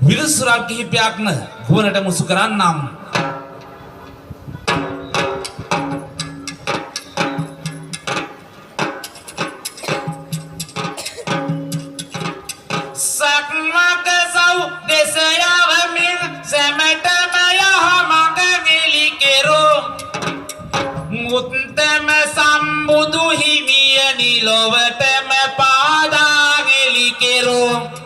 විරුසුරක් කිහිපයක්ම ගුවනට මුසු කරන්නම්. සක්මක සව් දෙස යවමින් සැමටම යහමඟ ගෙලි කෙරෝ මුත්තම සම්බුදු හිමිය නිලොවටම පාදා ගෙලි කෙරෝ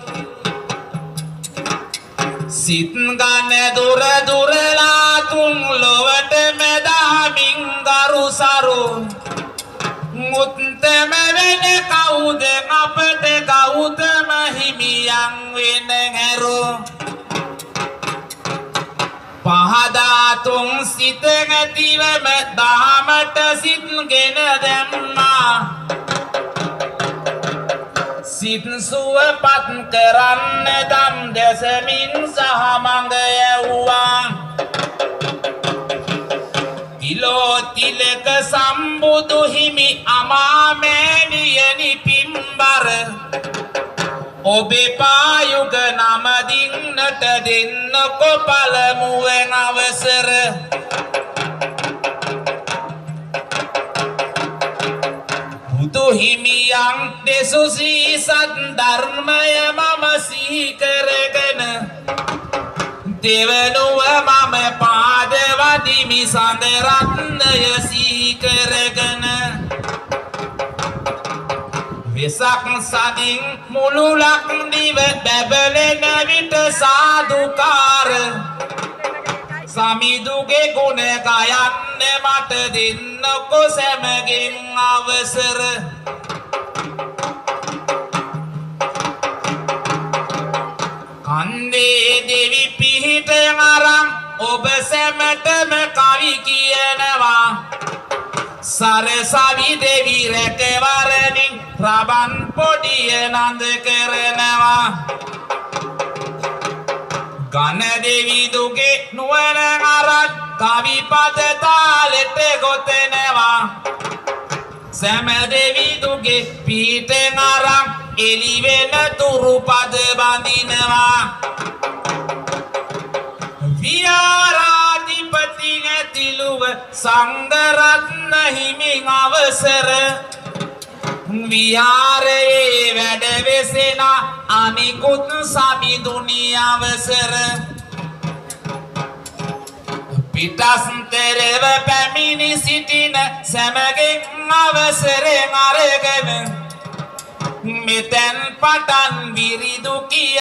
සිත් ගන දුර දුරලා තුන් ලොවට මෙදහමින් ගරු සරු මුත්තම වෙන කවුද අපට ගෞතම හිමියන් වෙන හැරෝ පහදා තුන් සිත ඇතිවම දහමට සිත් ගෙන දැම්මා සිත් සුවපත් කරන්න දම් දෙසමින් සහ මඟ යැව්වා තිලක සම්බුදු හිමි අමාමෑණියනි පිම්බර ඔබේ පායුග නම දින්නට දෙන්නකො පළමුවෙන් අවසර බුදු හිමියන් දෙසු සීසත් ධර්මය මම සිහි කරගෙන දෙවනුව මම පාද වදිමි සඳ රත්නය සිහි කරගෙන වෙසක් සදින් මුළු ලක්දිව බැබලෙන විට සාදුකාර සමිදුගේ ගුණ ගයන්න මට දෙන්නකො සැමගෙන් අවසර කන්දේ දෙවි පිහිට අරන් ඔබ සැමටම කවි කියනවා සරසවි දෙවි රැකවරණින් රබන් පොඩිය නඳ කරනවා ගන දෙවි දුගේ නුවණ අරන් කවි පද තාලෙට ගොතනවා සැම දෙවි දුගේ පිහිට අරන් එලි වෙන තුරු පද බඳිනවා විහාරාධිපති ඇතිලුව සංඝරත්න හිමින් අවසර විහාරයේ වැඩ වෙසෙන අනිකුත් සමිඳුනි අවසර පිටස්තරව පැමිණි සිටින සැමගෙන් අවසරෙන් අරගෙන මෙතෙන් පටන් විරිදු කිය